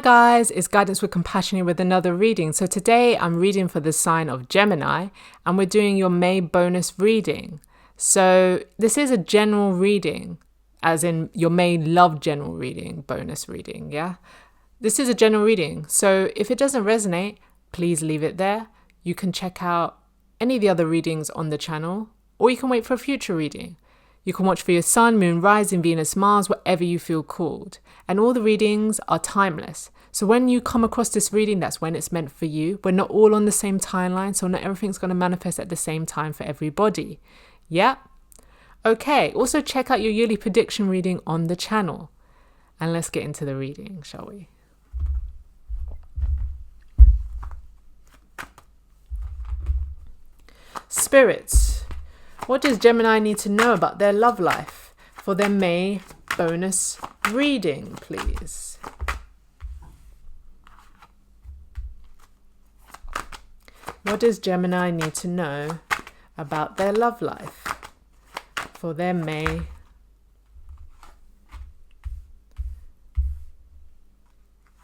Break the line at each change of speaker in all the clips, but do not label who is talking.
guys, it's Guidance with Compassion here with another reading. So today I'm reading for the sign of Gemini and we're doing your May bonus reading. So this is a general reading, as in your May love general reading, bonus reading, yeah? This is a general reading. So if it doesn't resonate, please leave it there. You can check out any of the other readings on the channel, or you can wait for a future reading. You can watch for your sun, moon, rising, Venus, Mars, whatever you feel called. And all the readings are timeless. So when you come across this reading, that's when it's meant for you. We're not all on the same timeline, so not everything's going to manifest at the same time for everybody. Yeah? Okay, also check out your yearly prediction reading on the channel. And let's get into the reading, shall we? Spirits. What does Gemini need to know about their love life for their May bonus reading, please? What does Gemini need to know about their love life for their May?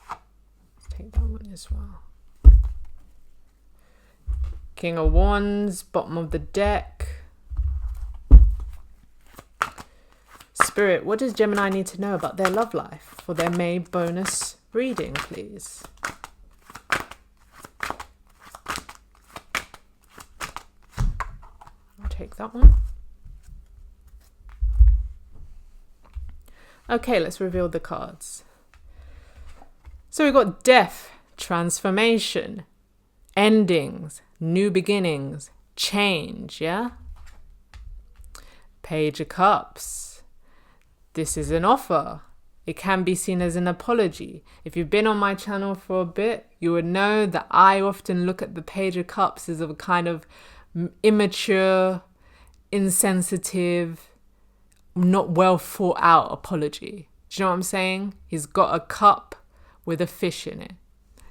Let's take that one as well. King of Wands, bottom of the deck. Spirit, what does Gemini need to know about their love life for their May bonus reading, please? I'll take that one. Okay, let's reveal the cards. So we've got death, transformation, endings, new beginnings, change, yeah? Page of Cups. This is an offer. It can be seen as an apology. If you've been on my channel for a bit, you would know that I often look at the Page of Cups as a kind of immature, insensitive, not well thought out apology. Do you know what I'm saying? He's got a cup with a fish in it.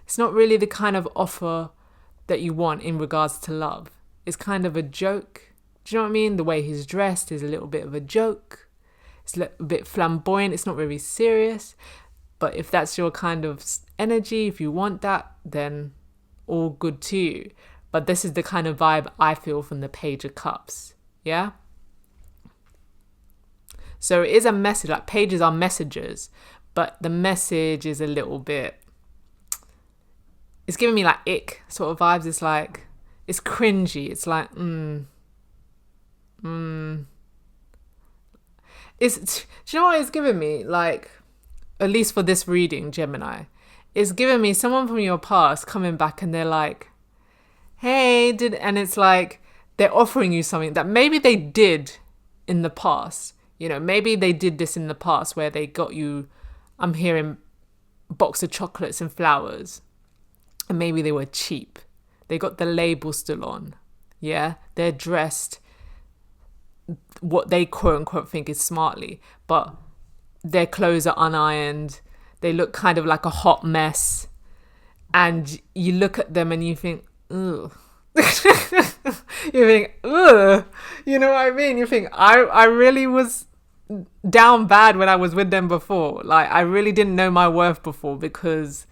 It's not really the kind of offer that you want in regards to love. It's kind of a joke. Do you know what I mean? The way he's dressed is a little bit of a joke. It's a little bit flamboyant. It's not very serious. But if that's your kind of energy, if you want that, then all good to you. But this is the kind of vibe I feel from the Page of Cups. Yeah? So it is a message. Like, pages are messengers. But the message is a little bit... It's giving me like ick sort of vibes. It's like... It's cringy. It's like, It's, do you know what it's giving me? Like, at least for this reading, Gemini, it's giving me someone from your past coming back and they're like, hey, and it's like they're offering you something that maybe they did in the past. You know, maybe they did this in the past where they got you, I'm hearing, box of chocolates and flowers. And maybe they were cheap. They got the label still on. Yeah, they're dressed what they quote unquote think is smartly, but their clothes are unironed. They look kind of like a hot mess. And you look at them and you think, ugh. You think, ugh. You know what I mean? You think, I really was down bad when I was with them before. Like, I really didn't know my worth before, because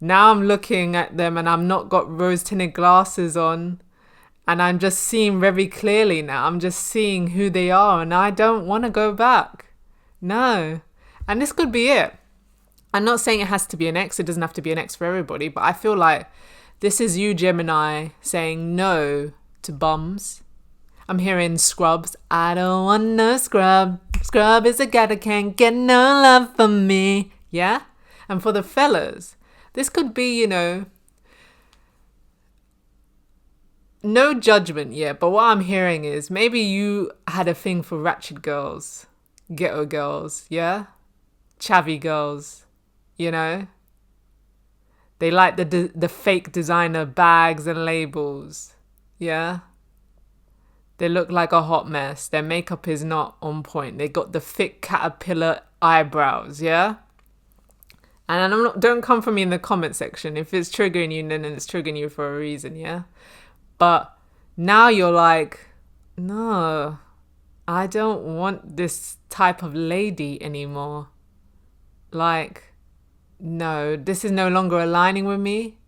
now I'm looking at them and I've not got rose tinted glasses on. And I'm just seeing very clearly now. I'm just seeing who they are. And I don't want to go back. No. And this could be it. I'm not saying it has to be an ex. It doesn't have to be an ex for everybody. But I feel like this is you, Gemini, saying no to bums. I'm hearing Scrubs. I don't want no scrub. Scrub is a guy that can't get no love from me. Yeah? And for the fellas, this could be, you know... No judgment yet, but what I'm hearing is maybe you had a thing for ratchet girls, ghetto girls, yeah? Chavvy girls, you know? They like the fake designer bags and labels, yeah? They look like a hot mess. Their makeup is not on point. They got the thick caterpillar eyebrows, yeah? And don't come for me in the comment section. If it's triggering you, then it's triggering you for a reason, yeah? But now you're like, no, I don't want this type of lady anymore. Like, no, this is no longer aligning with me.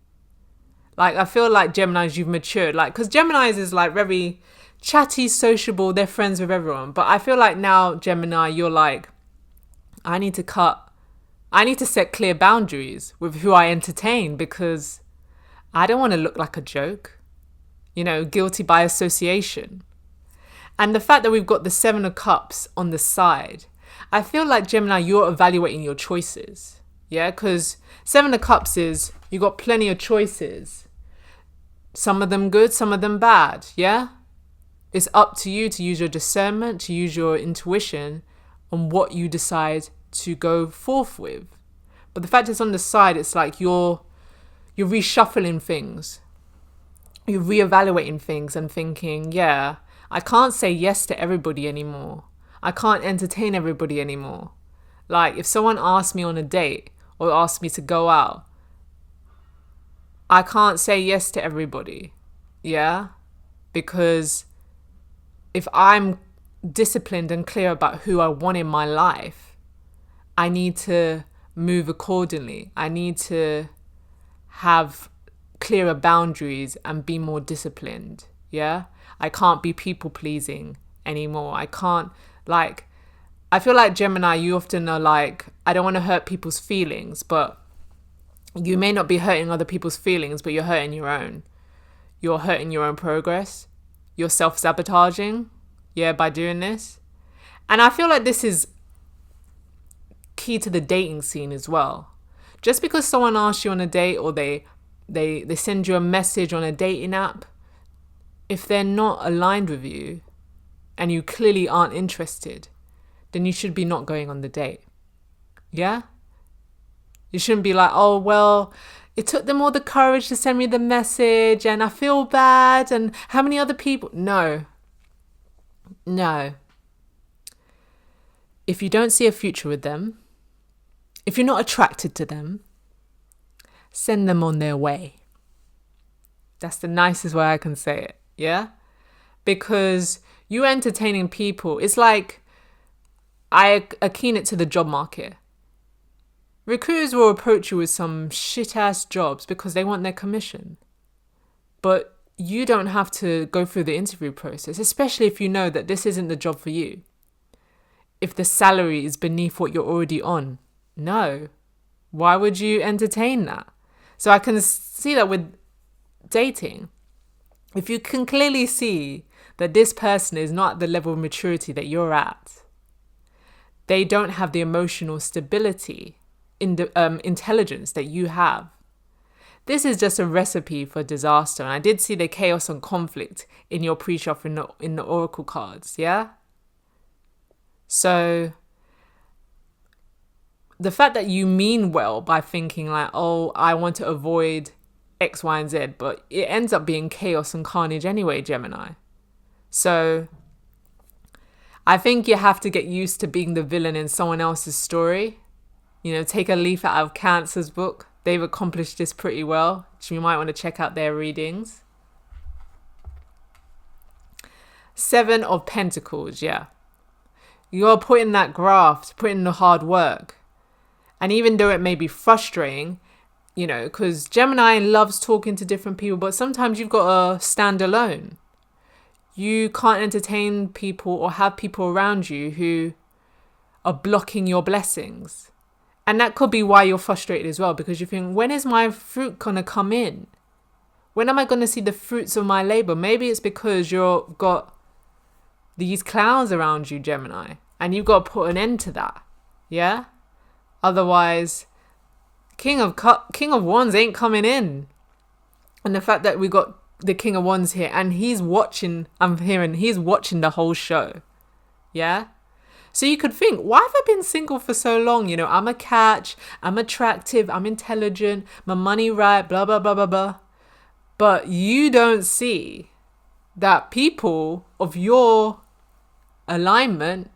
Like, I feel like Geminis, you've matured. Like, because Geminis is like very chatty, sociable. They're friends with everyone. But I feel like now, Gemini, you're like, I need to set clear boundaries with who I entertain because I don't want to look like a joke, guilty by association. And the fact that we've got the Seven of Cups on the side, I feel like Gemini, you're evaluating your choices. Yeah, because Seven of Cups is you got plenty of choices. Some of them good, some of them bad. Yeah, it's up to you to use your discernment, to use your intuition on what you decide to go forth with. But the fact it's on the side, it's like you're reshuffling things. You're reevaluating things and thinking, yeah, I can't say yes to everybody anymore. I can't entertain everybody anymore. Like, if someone asks me on a date or asks me to go out, I can't say yes to everybody. Yeah? Because if I'm disciplined and clear about who I want in my life, I need to move accordingly. I need to have clearer boundaries and be more disciplined. Yeah? I can't be people pleasing anymore. I feel like Gemini, you often are like, I don't want to hurt people's feelings, but you may not be hurting other people's feelings, but you're hurting your own. You're hurting your own progress. You're self-sabotaging, by doing this. And I feel like this is key to the dating scene as well. Just because someone asks you on a date or they send you a message on a dating app, if they're not aligned with you and you clearly aren't interested, then you should be not going on the date. Yeah? You shouldn't be like, oh, well, it took them all the courage to send me the message and I feel bad and how many other people? No. If you don't see a future with them, if you're not attracted to them, send them on their way. That's the nicest way I can say it. Yeah? Because you entertaining people, it's like I akin it to the job market. Recruiters will approach you with some shit-ass jobs because they want their commission. But you don't have to go through the interview process, especially if you know that this isn't the job for you. If the salary is beneath what you're already on, no. Why would you entertain that? So I can see that with dating. If you can clearly see that this person is not at the level of maturity that you're at, they don't have the emotional stability, intelligence that you have. This is just a recipe for disaster. And I did see the chaos and conflict in your pre-shop in the oracle cards, yeah? So the fact that you mean well by thinking like, oh, I want to avoid X, Y, and Z, but it ends up being chaos and carnage anyway, Gemini. So I think you have to get used to being the villain in someone else's story. Take a leaf out of Cancer's book. They've accomplished this pretty well. So you might want to check out their readings. Seven of Pentacles, yeah. You're putting that graft, putting the hard work. And even though it may be frustrating, because Gemini loves talking to different people, but sometimes you've got to stand alone. You can't entertain people or have people around you who are blocking your blessings. And that could be why you're frustrated as well, because you think, when is my fruit going to come in? When am I going to see the fruits of my labor? Maybe it's because you've got these clouds around you, Gemini, and you've got to put an end to that. Yeah? Otherwise, King of Wands ain't coming in. And the fact that we got the King of Wands here and he's watching the whole show. Yeah? So you could think, why have I been single for so long? I'm a catch, I'm attractive, I'm intelligent, my money right, blah, blah, blah, blah, blah. But you don't see that people of your alignment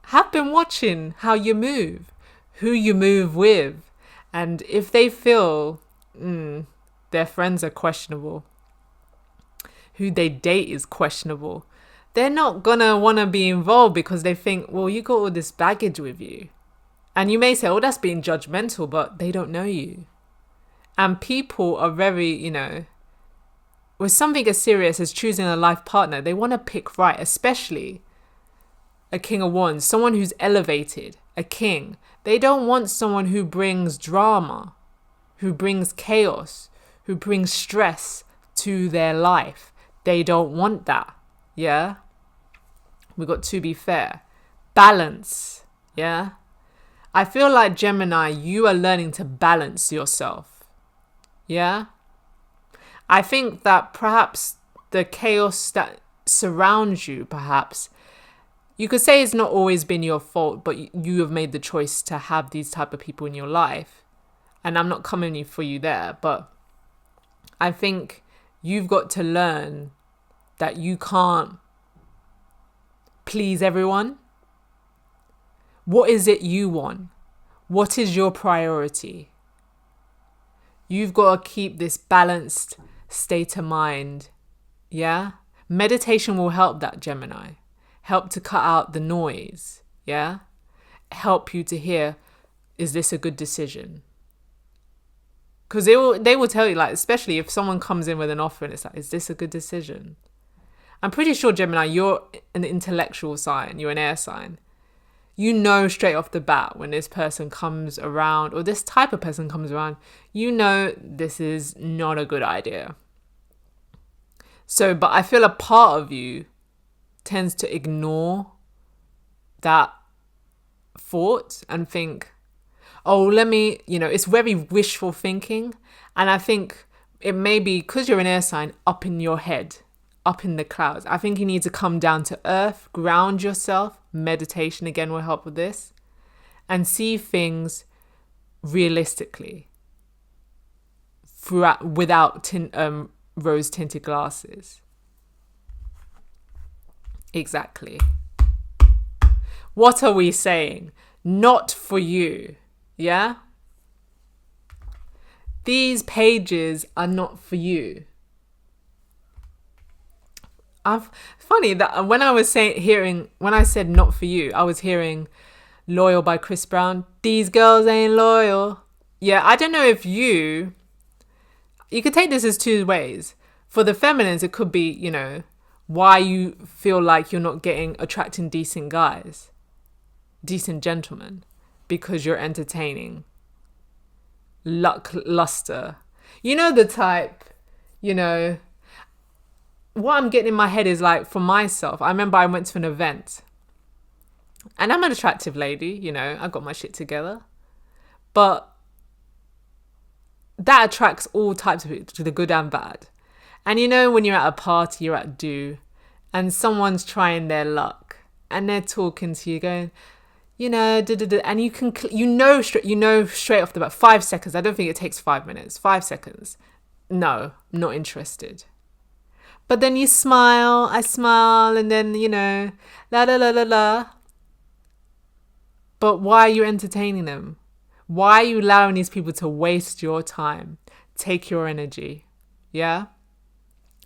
have been watching how you move, who you move with. And if they feel their friends are questionable, who they date is questionable, they're not going to want to be involved because they think, well, you got all this baggage with you. And you may say, oh, that's being judgmental, but they don't know you. And people are very, with something as serious as choosing a life partner, they want to pick right, especially a king of wands, someone who's elevated, a king. They don't want someone who brings drama, who brings chaos, who brings stress to their life. They don't want that. Yeah? We got to be fair. Balance. Yeah? I feel like Gemini, you are learning to balance yourself. Yeah? I think that perhaps the chaos that surrounds you, perhaps, you could say it's not always been your fault, but you have made the choice to have these type of people in your life. And I'm not coming for you there, but I think you've got to learn that you can't please everyone. What is it you want? What is your priority? You've got to keep this balanced state of mind. Yeah? Meditation will help that, Gemini. Help to cut out the noise. Yeah? Help you to hear, is this a good decision? Because they will tell you, like, especially if someone comes in with an offer and it's like, is this a good decision? I'm pretty sure, Gemini, you're an intellectual sign. You're an air sign. You know straight off the bat when this person comes around, or this type of person comes around, you know this is not a good idea. So, but I feel a part of you tends to ignore that thought and think, oh, it's very wishful thinking. And I think it may be because you're an air sign up in your head, up in the clouds. I think you need to come down to earth, ground yourself. Meditation again will help with this, and see things realistically without rose tinted glasses. Exactly. What are we saying? Not for you. Yeah? These pages are not for you. Funny that when I said not for you, I was hearing Loyal by Chris Brown. These girls ain't loyal. Yeah, I don't know if you could take this as two ways. For the feminines, it could be, why you feel like you're not attracting decent guys, decent gentlemen, because you're entertaining luster. You know the type, what I'm getting in my head is like, for myself, I remember I went to an event and I'm an attractive lady, I got my shit together, but that attracts all types of people, to the good and bad. And when you're at a party, you're at do, and someone's trying their luck and they're talking to you going, and you can, straight off the bat, 5 seconds. I don't think it takes 5 minutes, 5 seconds. No, not interested. But then you smile, I smile, and then, la la la la la. But why are you entertaining them? Why are you allowing these people to waste your time, take your energy? Yeah?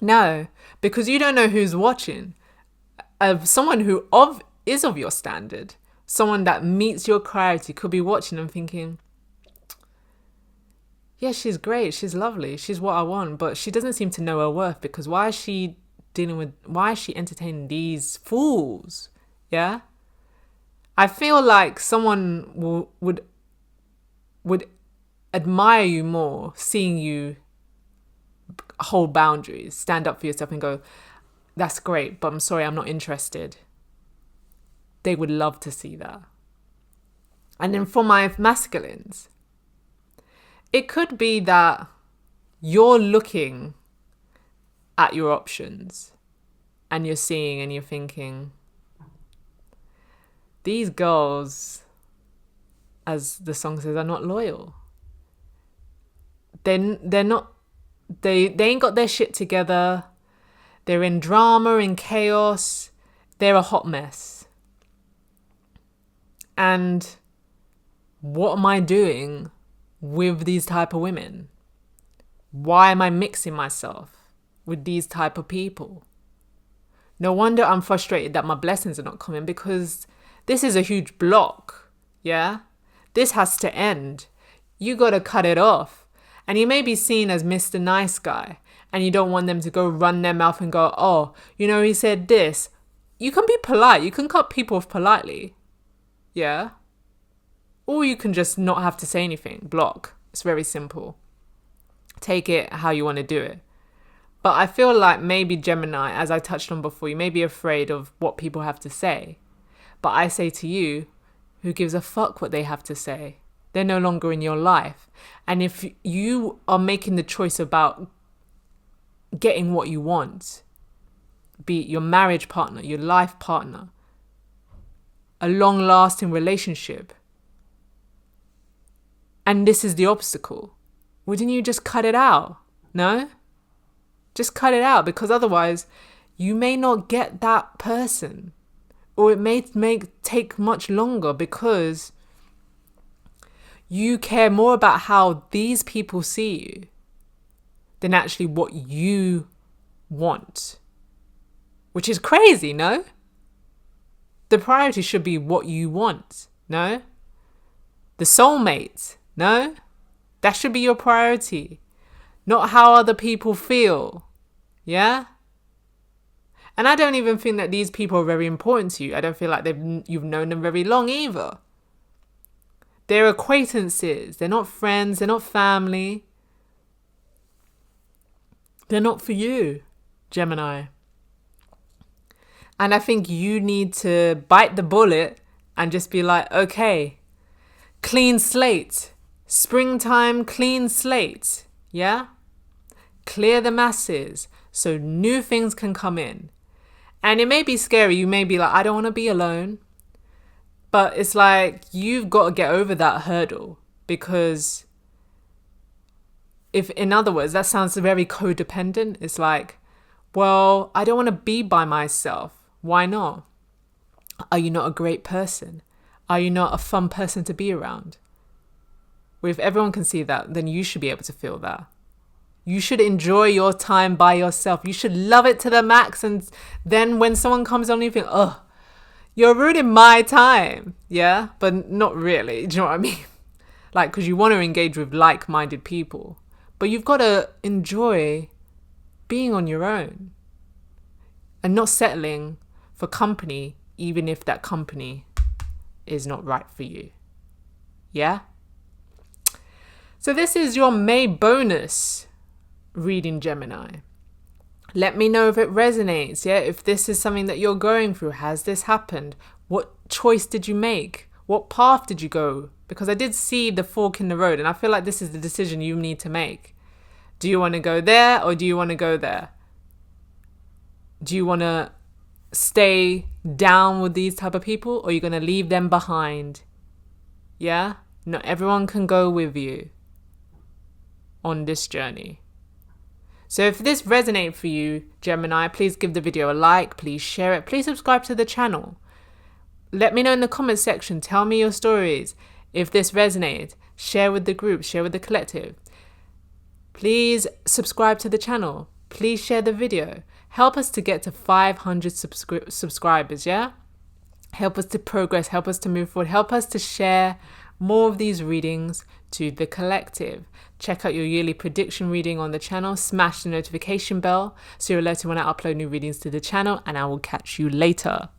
No, because you don't know who's watching. Someone who is of your standard, someone that meets your criteria could be watching and thinking, yeah, she's great, she's lovely, she's what I want, but she doesn't seem to know her worth, because why is she entertaining these fools? Yeah? I feel like someone would admire you more seeing you hold boundaries, stand up for yourself and go, that's great, but I'm sorry, I'm not interested. They would love to see that. And then for my masculines, it could be that you're looking at your options and you're seeing and you're thinking, these girls, as the song says, are not loyal. They're not, they ain't got their shit together. They're in drama and chaos. They're a hot mess. And what am I doing with these type of women? Why am I mixing myself with these type of people? No wonder I'm frustrated that my blessings are not coming, because this is a huge block. Yeah? This has to end. You got to cut it off. And you may be seen as Mr. Nice Guy, and you don't want them to go run their mouth and go, oh, he said this. You can be polite. You can cut people off politely. Yeah? Or you can just not have to say anything. Block. It's very simple. Take it how you want to do it. But I feel like maybe Gemini, as I touched on before, you may be afraid of what people have to say. But I say to you, who gives a fuck what they have to say? They're no longer in your life. And if you are making the choice about getting what you want, be it your marriage partner, your life partner, a long-lasting relationship, and this is the obstacle, wouldn't you just cut it out? No? Just cut it out, because otherwise you may not get that person, or it may take much longer because you care more about how these people see you than actually what you want, which is crazy, no? The priority should be what you want, no? The soulmate, no? That should be your priority, not how other people feel, yeah? And I don't even think that these people are very important to you. I don't feel like you've known them very long either. They're acquaintances. They're not friends. They're not family. They're not for you, Gemini. And I think you need to bite the bullet and just be like, okay, clean slate. Springtime, clean slate. Yeah? Clear the masses so new things can come in. And it may be scary. You may be like, I don't want to be alone. But it's like, you've got to get over that hurdle, because if, in other words, that sounds very codependent. It's like, well, I don't want to be by myself. Why not? Are you not a great person? Are you not a fun person to be around? Well, if everyone can see that, then you should be able to feel that. You should enjoy your time by yourself. You should love it to the max. And then when someone comes on, you think, oh, you're ruining my time. Yeah, but not really. Do you know what I mean? Like, because you want to engage with like-minded people. But you've got to enjoy being on your own and not settling for company, even if that company is not right for you. Yeah? So this is your May bonus reading, Gemini. Let me know if it resonates, yeah? If this is something that you're going through. Has this happened? What choice did you make? What path did you go? Because I did see the fork in the road, and I feel like this is the decision you need to make. Do you want to go there, or do you want to go there? Do you want to stay down with these type of people, or are you going to leave them behind? Yeah? Not everyone can go with you on this journey. So if this resonates for you, Gemini, please give the video a like, please share it, please subscribe to the channel. Let me know in the comment section, tell me your stories. If this resonated, share with the group, share with the collective. Please subscribe to the channel, please share the video. Help us to get to 500 subscribers, yeah? Help us to progress, help us to move forward, help us to share more of these readings to the collective. Check out your yearly prediction reading on the channel. Smash the notification bell so you're alerted when I upload new readings to the channel, and I will catch you later.